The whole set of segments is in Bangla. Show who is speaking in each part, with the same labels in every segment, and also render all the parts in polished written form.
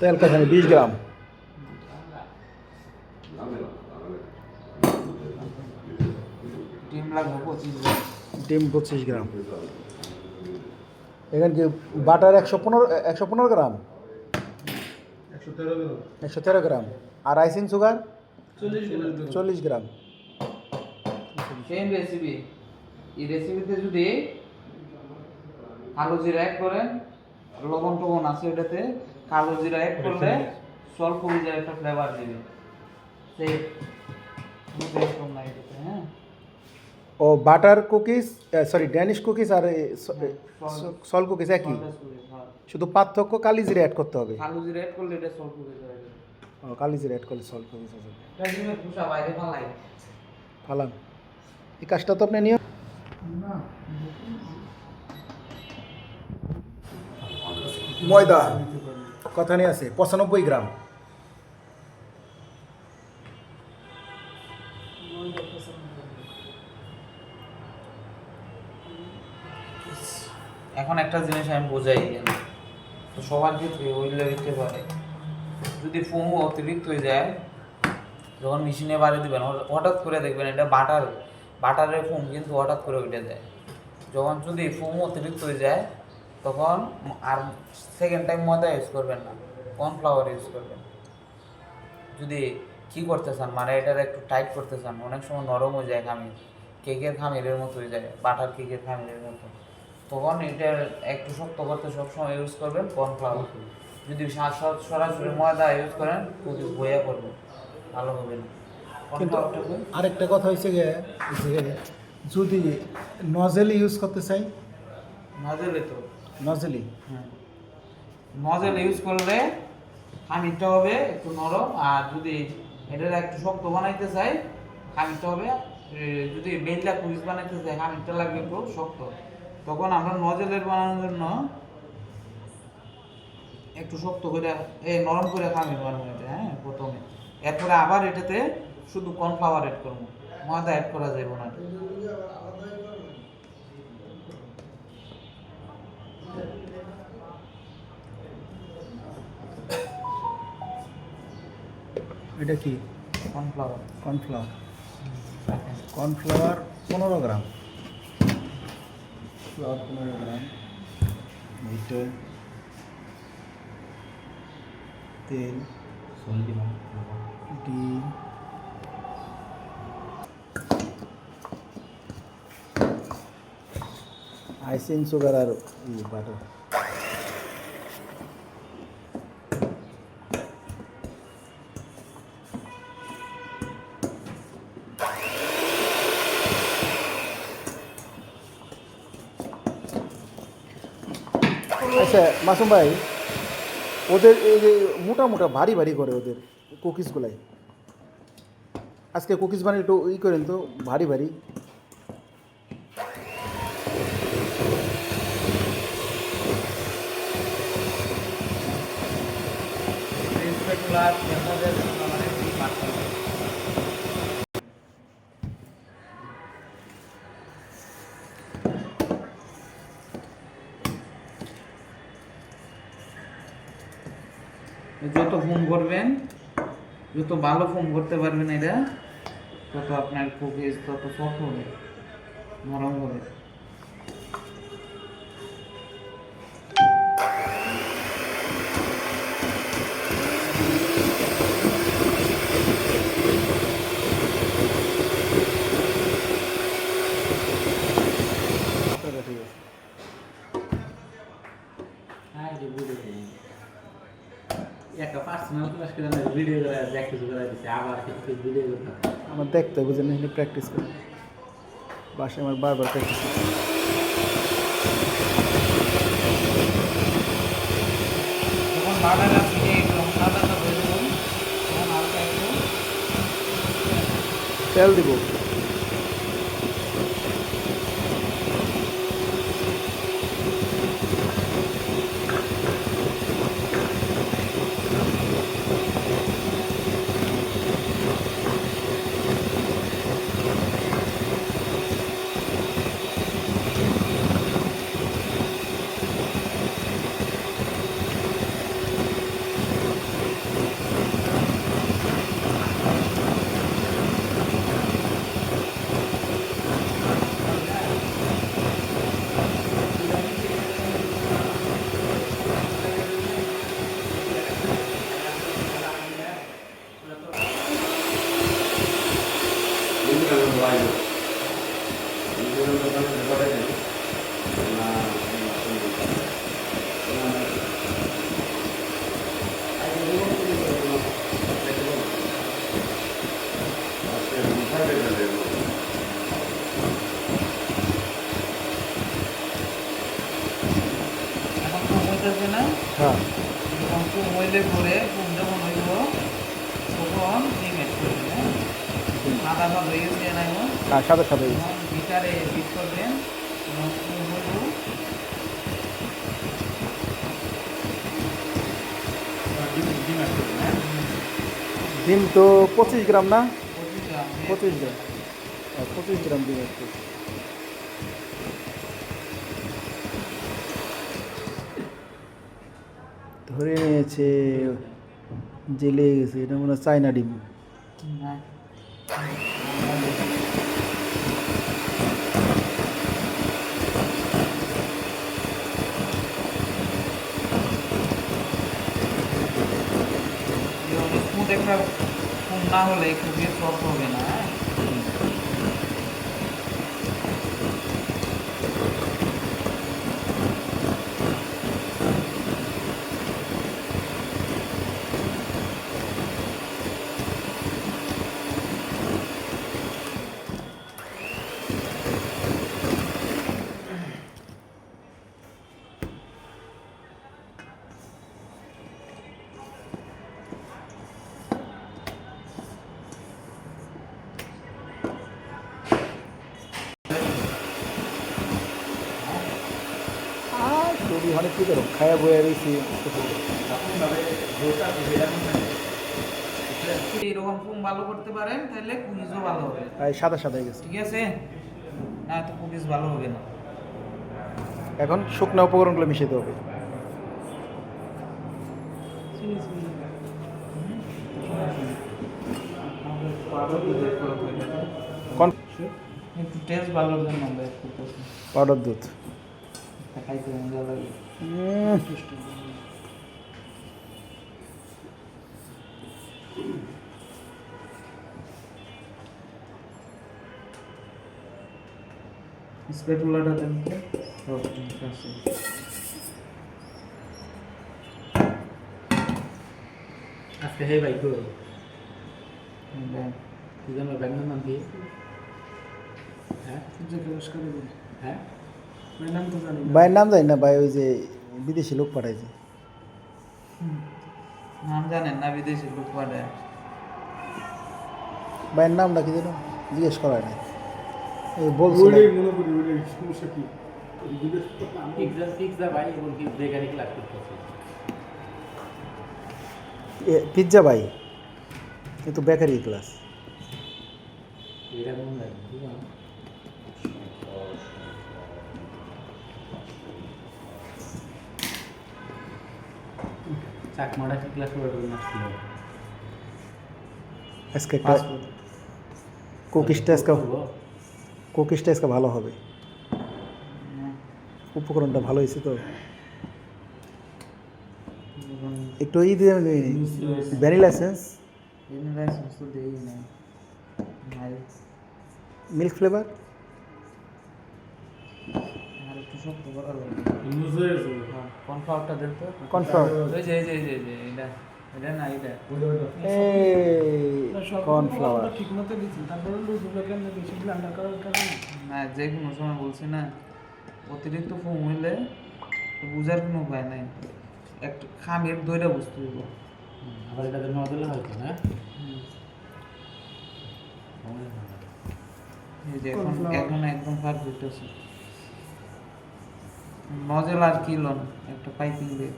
Speaker 1: তেল কাঠানি 20 গ্রাম,
Speaker 2: ডিম লাগবে 25 গ্রাম।
Speaker 1: ডিম 25 গ্রাম। এখানে কি বাটার 115 গ্রাম, 113 গ্রাম। আর icing sugar 40 gram.
Speaker 2: Same recipe. এই রেসিপিতে যদি কালো জিরা অ্যাড করেন, লবণ টবণ আছে ওটাতে, কালো জিরা অ্যাড করলে স্বল্প জিরা একটা ফ্লেভার দিবে। সেই একদম নাই এটাতে, হ্যাঁ।
Speaker 1: ও butter cookies, sorry Danish cookies আর সল কুকিজ একই, শুধু পার্থক্য কালি জিরা অ্যাড করতে হবে।
Speaker 2: কালো জিরা অ্যাড করলে এটা স্বল্প হয়ে যাবে।
Speaker 1: ও কালি জিরা অ্যাড করলে সল কুকিজ হবে।
Speaker 2: এটা ডিমের খোসা বাইরে ফালাই।
Speaker 1: ফালান, এই কাজটা তো আপনি নিয়ে ময়দা কথা নিয়ে আছে 95 গ্রাম।
Speaker 2: এখন একটা জিনিস আমি বোঝাই, তো সবার ক্ষেত্রে ওই লেগেতে পারে, যদি ফোম অতিরিক্ত হয়ে যায়, যখন মেশিনে বাড়ি দেবেন হঠাৎ করে দেখবেন এটা বাটারের ফোম কিন্তু হঠাৎ করে উঠে যায়। যখন যদি ফোম অতিরিক্ত হয়ে যায় তখন আর সেকেন্ড টাইম ময়দা ইউজ করবেন না, কর্নফ্লাওয়ার ইউজ করবেন। যদি কী করতে চান, মানে এটার একটু টাইট করতে চান, অনেক সময় নরম হয়ে যায় খামির, কেকের খামিরের মতো হয়ে যায়, বাটার কেকের খামিরের মতো, তখন এটার একটু শক্ত করতে সবসময় ইউজ করবেন কর্নফ্লাওয়ার। যদি সরাসরি ময়দা ইউজ করেন কুকিজ বইয়া করবেন, ভালো হবে না।
Speaker 1: কিন্তু আরেকটা কথা হয়েছে যে যদি নজেল ইউজ করতে চাই,
Speaker 2: নজেলে তো
Speaker 1: নজেলি
Speaker 2: নজেল ইউজ করলে খামিরটা হবে একটু নরম, আর যদি এটার একটু শক্ত বানাইতে চাই খামিরটা হবে, যদি বেলটা কুকিজ বানাইতে চাই খামিরটা লাগবে একটু শক্ত, তখন আমরা নজেলের বানানোর জন্য একটু শক্ত করে নরম করে খামির বানাবো এটা, হ্যাঁ প্রথমে। এরপরে আবার এটাতে শুধু কর্নফ্লাওয়ার অ্যাড করবো, ময়দা অ্যাড করা যাবে না।
Speaker 1: এটা কি
Speaker 2: কর্নফ্লাওয়ার
Speaker 1: কর্নফ্লাওয়ার, কর্নফ্লাওয়ার 15 গ্রাম, ফ্লাওয়ার 15 গ্রাম, এইটা তেল, ডিম, আইসিং সুগার আর বাটার। আচ্ছা মাসুম ভাই, ওদের এই যে মোটা মোটা ভারী ভারী করে ওদের কুকিজগুলাই, আজকে কুকিজ বানিয়ে একটু করেন তো ভারী ভারী।
Speaker 2: যত ফোম করবেন, যত ভালো ফোম করতে পারবেন এটা, তত আপনার কুকিজ তত সফট হবে, নরম হবে।
Speaker 1: ঠিক আছে।
Speaker 3: একটা পার্সোনাল ক্লাস করে ভিডিও করে প্র্যাকটিস করে দিচ্ছে, আবার কিছু ভিডিও করতে
Speaker 1: আমার দেখতে হবে, বুঝেন না, প্র্যাকটিস করি বাসায়, আমার বারবার প্র্যাকটিস করি।
Speaker 2: যখন বাটার আপনি একদম সাদাটা হয়ে যাবেন, তখন হালকা একটু
Speaker 1: তেল দিব,
Speaker 2: যখন কুম হইলে পরে কুম যখন হইব তখন ডিম অ্যাড করবেন, হ্যাঁ? আদা ভাত হয়ে গেছে না এখন
Speaker 1: আর সাদা সাদা
Speaker 2: তখন বিটারে বিট করবেন এবং কুম হইব
Speaker 3: ডিম অ্যাড করবেন, হ্যাঁ?
Speaker 1: ডিম তো 25 গ্রাম না?
Speaker 2: 25 গ্রাম
Speaker 1: 25 গ্রাম, 25 গ্রাম ডিম একটু। ধরে নিয়েছে, জেলে গেছে, এটা মনে হয় চায়না ডিম।
Speaker 2: না স্মুথ একটা কুম না হলে খুবই সফট হবে না, হ্যাঁ?
Speaker 1: আর যদি অনেক কী করো, খায়া বয়ে রয়েছি।
Speaker 2: যদি এরকম কুম ভালো করতে পারেন তাহলে কুকিজও ভালো হবে,
Speaker 1: সাদা সাদা হয়ে গেছে।
Speaker 2: ঠিক আছে? না তো কুকিজ ভালো হবে না।
Speaker 1: এখন শুকনো উপকরণগুলো মিশাতে হবে।
Speaker 2: একটু টেস্ট ভালোর জন্য আমরা একটু করছি।
Speaker 1: পাউডার দুধ,
Speaker 2: খাইতে মজা লাগে। স্প্যাটুলাটা দেন তো। ঠিক আছে।
Speaker 3: আজকে হে ভাই কই
Speaker 2: দেন।
Speaker 3: কি জানো ব্যাংকের নাম কি? হ্যাঁ হ্যাঁ
Speaker 1: ভাইয়ের নাম জানি না ভাই, ওই যে বিদেশি লোক পাঠাইছে।
Speaker 2: নাম জানেন না, বিদেশি লোক পাঠায়।
Speaker 1: ভাইয়ের নামটা কি যেন জিজ্ঞেস করা নাই, এই বলছিল
Speaker 3: পিৎজা ভাই এবং কি বেকারি ক্লাস করতেছে।
Speaker 1: পিৎজা ভাই, এ তো বেকারি ক্লাস।
Speaker 3: এটা কোন জায়গা বুঝলাম। চাকমাটা কি ক্লাস করে আসছিল
Speaker 1: আজকে একটা কুকিজটা আজকে ভালো হবে, উপকরণটা ভালো হয়েছে তো। একটু ই দিয়ে ভ্যানিলা এসেন্স, মিল্ক ফ্লেভার,
Speaker 2: আর একটু শক্ত করা লাগবে। কর্নফ্লাওয়ারটা দেন তো।
Speaker 1: কর্নফ্লাওয়ার,
Speaker 2: এই যে এটা এটা না এটা।
Speaker 1: কর্নফ্লাওয়ার।
Speaker 4: ঠিকমতো দিচ্ছি, তারপরে লুজগুলো কেন বেশি ব্লান্ডার করার কারণে
Speaker 2: না যে কোনো সময় বলছি না, অতিরিক্ত ফোম হইলে তো বুঝার কোনো উপায় নাই, একটু খামির দইটা বুঝতে হইব।
Speaker 3: আবার এটা দেওয়া দিলে হয়তো না।
Speaker 2: এই যে এখন একদম পারফেক্ট আছে। নজেল আর কি লন একটা পাইপিং দিয়ে।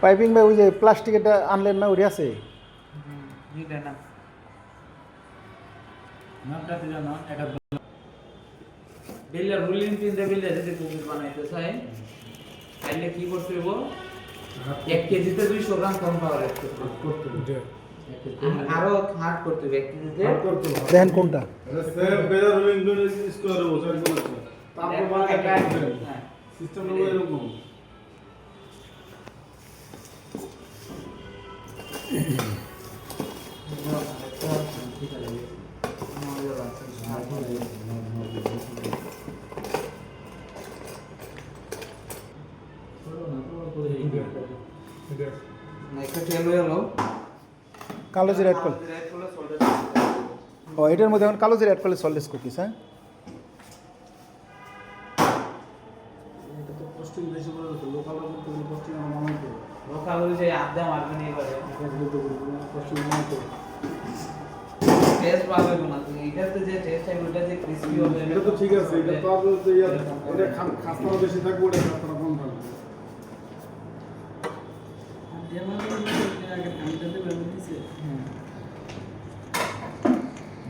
Speaker 1: পাইপিং ভাই ওই যে প্লাস্টিকেরটা আনলেন না, ওই আছে।
Speaker 2: এটা না
Speaker 3: নামটা কি জানো? একটা
Speaker 2: বিল্লার রুলিং পিন দিয়ে বিল্লা যদি কুকিজ বানাইতে চাই তাহলে কি করতে হইব? 1 কেজিতে 200 গ্রাম কর্নফ্লাওয়ার অ্যাড করতে হবে। আরো হার্ড করতে হবে 1 কেজিতে।
Speaker 1: দেখেন কোনটা
Speaker 2: হ্যাঁ। একটা তেল হয়ে গেল,
Speaker 1: কালো জিরা অ্যাড করলে, ও এটার মধ্যে এখন কালো জিরা অ্যাড করলে সল্টলেস কুকিজ। হ্যাঁ,
Speaker 4: এটা তো কষ্ট বেশি করে লোকাল করতে গেলে কষ্ট আমার মনে হয়
Speaker 2: খাবার সেই আড্ডা মারবেন এবারে টেস্ট ভালো হবে না এটাতে যে টেস্ট হয় ওটা যে ক্রিসপি হবে
Speaker 5: এটা তো ঠিক আছে, এটা তো আপনার তো ওটা খাস্তাটা বেশি থাকবে, ওটা খাস্তাটা কম থাকবে।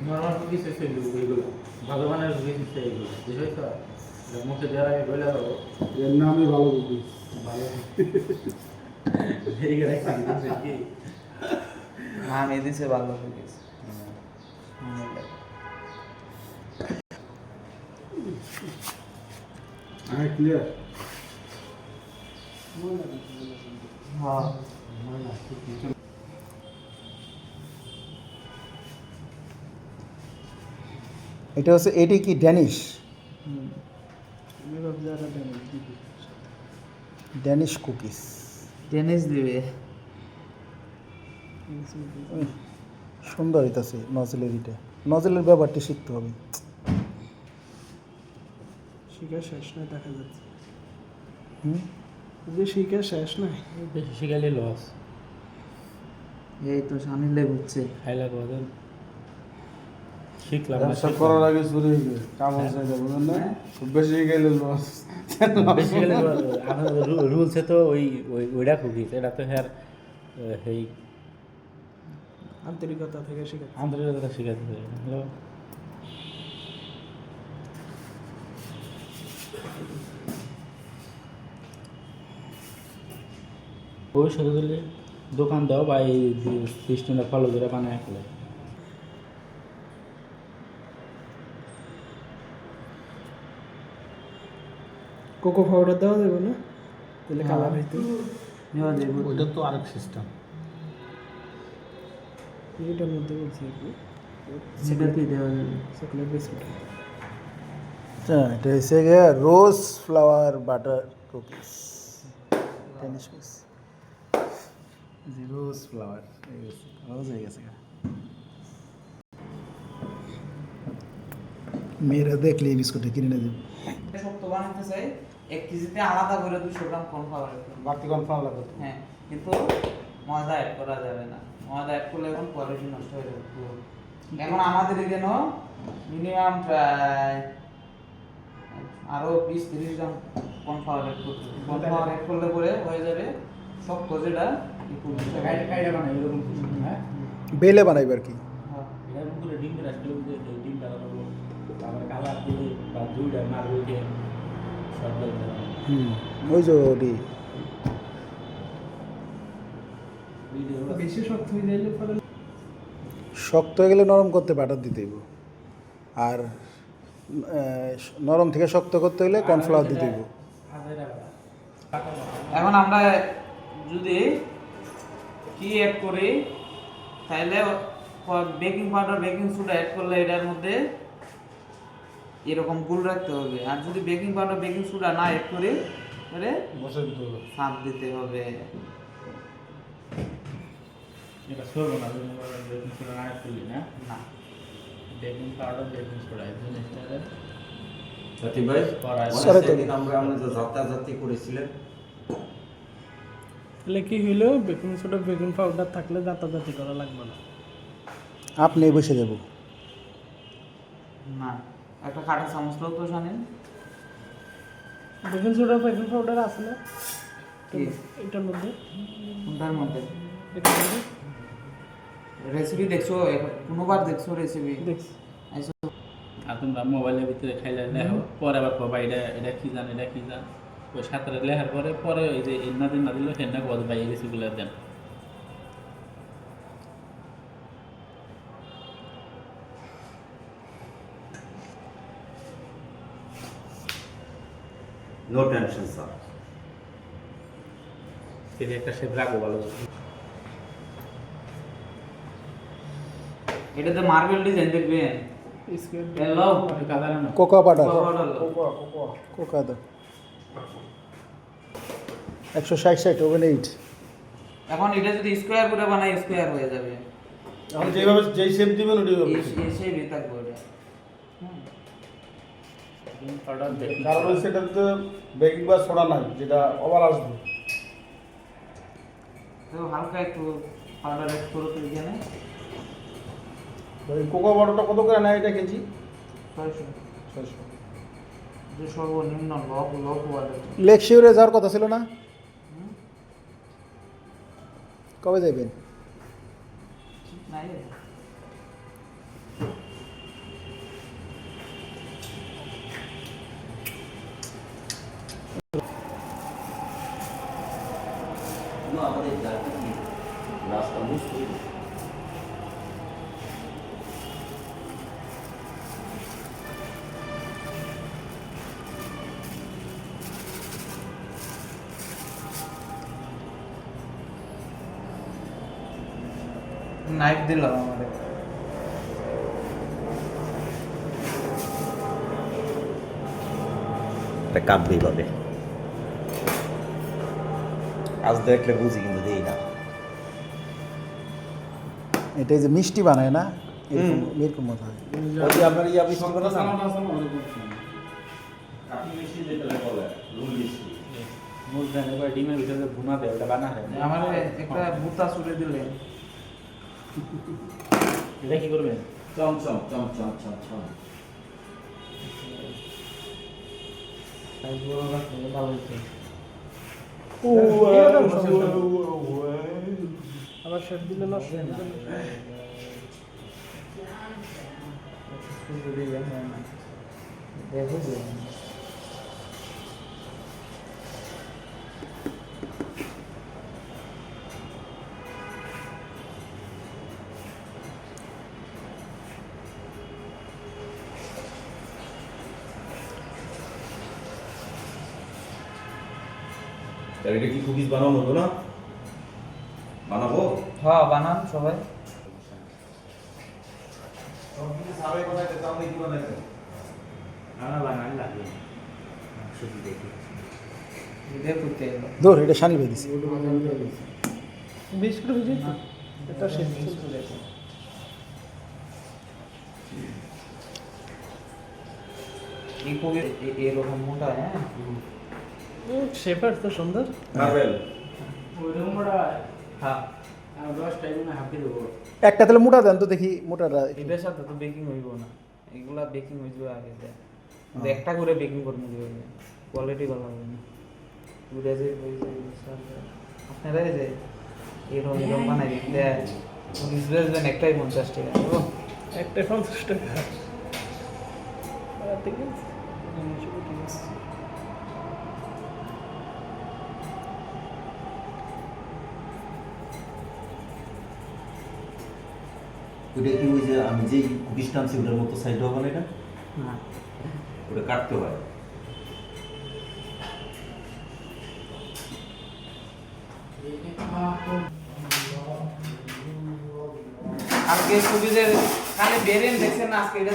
Speaker 3: নর্মাল কুকিজ এসে এগুলো ভালো মানের কুকিজ এসে এগুলো বুঝলি তো এটা মুখে দেওয়ার আগে বলে দেবো
Speaker 5: এর নামই ভালো বুদ্ধি।
Speaker 3: ভালো এইগুলো একটা কি
Speaker 2: নাম এ দিছে ভালো কুকিজ
Speaker 5: হ্যাঁ, ক্লিয়ার।
Speaker 2: হ্যাঁ
Speaker 1: এটা হচ্ছে এটি কি ড্যানিশ ড্যানিশ কুকিজ
Speaker 2: টেনিস দিবে
Speaker 1: সুন্দর হইতাছে নজলের এটা নজলের ব্যাপারটি শিখতে হবে
Speaker 4: শিকার শেষ নাই দেখা যাচ্ছে
Speaker 1: হুম
Speaker 4: যে শিকার শেষ নাই
Speaker 3: বেশি শিখালে লস
Speaker 2: এই তো শামিলে বুঝছে
Speaker 3: খাইলা কথা শিখলাম
Speaker 5: ব্যবসা করার আগে চুরি হয়ে গেছে, কাম হয়ে যায়, বুঝলেন না? খুব বেশি গেলে লস।
Speaker 3: বেশি গেলে আপনার রুলসে তো ওইটা কুকিজ এটা তো হ্যার এই
Speaker 4: আন্তরিকতা থেকে শিখা
Speaker 3: আন্তরিকতা শিখাতে হবে হ্যালো ওই সাথে দিলে দোকান দাও বা এই সিস্টেমটা ফলো করে বানায় ফেলে
Speaker 4: কোকো পাউডার দেওয়া যাবে না তাহলে কালার হইতে
Speaker 2: নেওয়া যাবে
Speaker 3: ওইটা তো আরেক সিস্টেম
Speaker 4: এটার মধ্যে বলছি আর কি
Speaker 2: সেটাতে দেওয়া যাবে
Speaker 4: চকলেট বিস্কুট
Speaker 1: হ্যাঁ এটা হচ্ছে গিয়ে rose flower butter cookies Danish cookies rose flower rose হয়ে গেছে মেয়েরা দেখলে এই বিস্কুটটা কিনে নিয়ে দেবে
Speaker 2: শক্ত বানাতে চাই 1 কেজিতে আলাদা করে 200 গ্রাম কর্নফ্লাওয়ার
Speaker 5: বাড়তি কনফার্ম লাগবে।
Speaker 2: হ্যাঁ কিন্তু ময়দা অ্যাড করা যাবে না ময়দা অ্যাড করলে এখন কোয়ালিটি নষ্ট হয়ে যাবে এখন আমাদের এখানে মিনিমাম প্রায় আরো 20-30 গ্রাম কর্নফ্লাওয়ার অ্যাড করতে হবে কর্নফ্লাওয়ার অ্যাড করলে পরে হয়ে যাবে শক্ত যেটা
Speaker 3: কাইডা বানাই এরকম হ্যাঁ
Speaker 1: বেলে বানাইবে আর কি
Speaker 3: এরকম করে ডিম রাখলে এই ডিমটা লাগাবো তারপরে কালার দিলে বা দুইটা মারবে সব দিতে
Speaker 1: হুম ওই যে ওটি
Speaker 4: বেশি শক্ত হয়ে যাইলে পরে
Speaker 1: শক্ত হয়ে গেলে নরম করতে বাটার দিতে হইব আর নরম থেকে শক্ত করতে হলে কর্নফ্লাওয়ার দিতে হইব
Speaker 2: এখন আমরা যদি কি অ্যাড করি তাহলে baking powder baking soda add করলে এটার মধ্যে এরকম গুল রাখতে হবে আর যদি বেকিং পাউডার বেকিং সোডা না অ্যাড করি তাহলে
Speaker 5: বসে দিতে হবে।
Speaker 2: সাপ দিতে হবে
Speaker 3: এটা সরবো না তুমি বেকিং সোডা না করলি না
Speaker 2: না
Speaker 3: বেকিং পাউডার বেকিং সোডা এই জিনিসটা
Speaker 6: সাথী ভাই
Speaker 1: সরে তো।
Speaker 6: সেদিন আমরা যে যাত্রাযাত্রী করেছিলেন
Speaker 4: তাহলে কি হইলো বেকিং সোডা বেকিং পাউডার থাকলে যাতাযাতি করা লাগবে না
Speaker 1: আপনি বসে যাব
Speaker 2: না একটা কাটা চামচ তো জানেন
Speaker 4: বেকিং সোডা বেকিং পাউডার আছে না
Speaker 2: কি?
Speaker 4: এটার মধ্যে
Speaker 2: কোনটার মধ্যে
Speaker 4: এটার মধ্যে
Speaker 2: রেসিপি দেখছো কোনোবার দেখছো রেসিপি
Speaker 4: দেখছি
Speaker 3: আর তোমরা মোবাইলের ভিতরে খাইলে লেখো পরে আবার কবা এটা এটা কি জান এটা কি জান ওই সাথে লেখার পরে পরে ওই যে ইন্না দিন না দিলে হেন্না কত ভাই এই রেসিপিগুলো দেন
Speaker 6: নো টেনশন স্যার।
Speaker 3: এই যে একটা সে রাখো ভালো
Speaker 2: এটাতে মার্বেল ডিজাইন দেখবেন
Speaker 4: স্কোয়ার
Speaker 2: হ্যালো
Speaker 3: কালার না
Speaker 1: Coca butter
Speaker 5: cocoa, cocoa.
Speaker 1: Coca দাও 160 ওভেন 8
Speaker 2: এখন এটা যদি স্কোয়ার করে বানাই স্কোয়ার হয়ে যাবে
Speaker 5: এখন যেভাবে যেই শেপ দিবেন ওটাই হবে।
Speaker 2: এসে থাকবে ওটা
Speaker 3: পাউডার বেকিং
Speaker 5: কারণ সেটাতে বেকিং বা সোডা নাই, যেটা ওভার আসবে।
Speaker 2: তো হালকা একটু পাউডার অ্যাড করো তো এখানে
Speaker 1: ওই কোকো বাটারটা কত করে নেয় এটা কেজি?
Speaker 2: 600
Speaker 1: 600।
Speaker 2: যে সর্বনিম্ন লো কোয়ালিটি।
Speaker 1: লেক শিওরে যাওয়ার কথা ছিল না? কবে যাইবেন?
Speaker 2: ঠিক নাই
Speaker 6: আমাদের রাস্তা মুশকিল।
Speaker 2: নাইফ দিলাম আমাদের
Speaker 6: একটা কাঁদবেই পাবে। আজ দেখলে বুঝি কিন্তু দেই না।
Speaker 1: এটা যে মিষ্টি বানায় না, এরকম এরকম মতো হয়।
Speaker 6: ওই যে আপনার ইয়া মিষ্টি করে না?
Speaker 5: সালাম আছে না ওরকম
Speaker 6: আপনি মিষ্টি যেটা বলে রুল মিষ্টি।
Speaker 3: মুখ দেন এবার ডিমের ভিতরে ভুনা দেয় ওটা বানা হয় না।
Speaker 2: আমার একটা বুতা ছুড়ে দিলে
Speaker 3: এটা কি করবেন?
Speaker 6: চমচম চমচম চমচম।
Speaker 2: সাইজ বড় রাখলে ভালো হতো
Speaker 4: আবার শেষ দিলে নষ্ট হয়ে যাবে।
Speaker 2: দেখো যে
Speaker 6: তাহলে এটা কি কুকিজ বানানো হলো না? বানাবো?
Speaker 2: হ্যাঁ বানান সবাই
Speaker 3: আমরা বানাই লাগে শুধু দেখি
Speaker 2: দেখো কে
Speaker 1: ধর এটা শানি ভাই দিছে।
Speaker 4: বিস্কুট ভিজে এটা শেষ চলছে।
Speaker 2: এই কোগে এরকম মোটা হ্যাঁ
Speaker 4: শেপার তো সুন্দর।
Speaker 6: মার্বেল।
Speaker 3: ওইরকম ওটা
Speaker 2: হ্যাঁ
Speaker 3: আর 10 টাইমে হাফ দিয়ে দেবো।
Speaker 1: একটা তাহলে মোটা দেন তো দেখি মোটাটা।
Speaker 2: এটার সাথে তো বেকিং হইব না, এগুলা বেকিং হইব আগে দেয় কিন্তু একটা করে বেকিং করতে দিবে কোয়ালিটি ভালো হবে না উড়ে যে ওই যে আপনারা এই যে এরকম এরকম বানাই দিতে বুঝবেন একটাই 50 টাকা বুঝলো?
Speaker 4: একটা 50 টাকা। আর ঠিক আছে।
Speaker 6: ওটা কি ওই যে আমি যেই কুকিজ টানছি ওটার মতো সাইড হবে না এটা?
Speaker 2: না
Speaker 6: ওটা কাটতে হয়।
Speaker 2: আজকে সুবিধে খালি বেরেন দেখছেন না আজকে এটা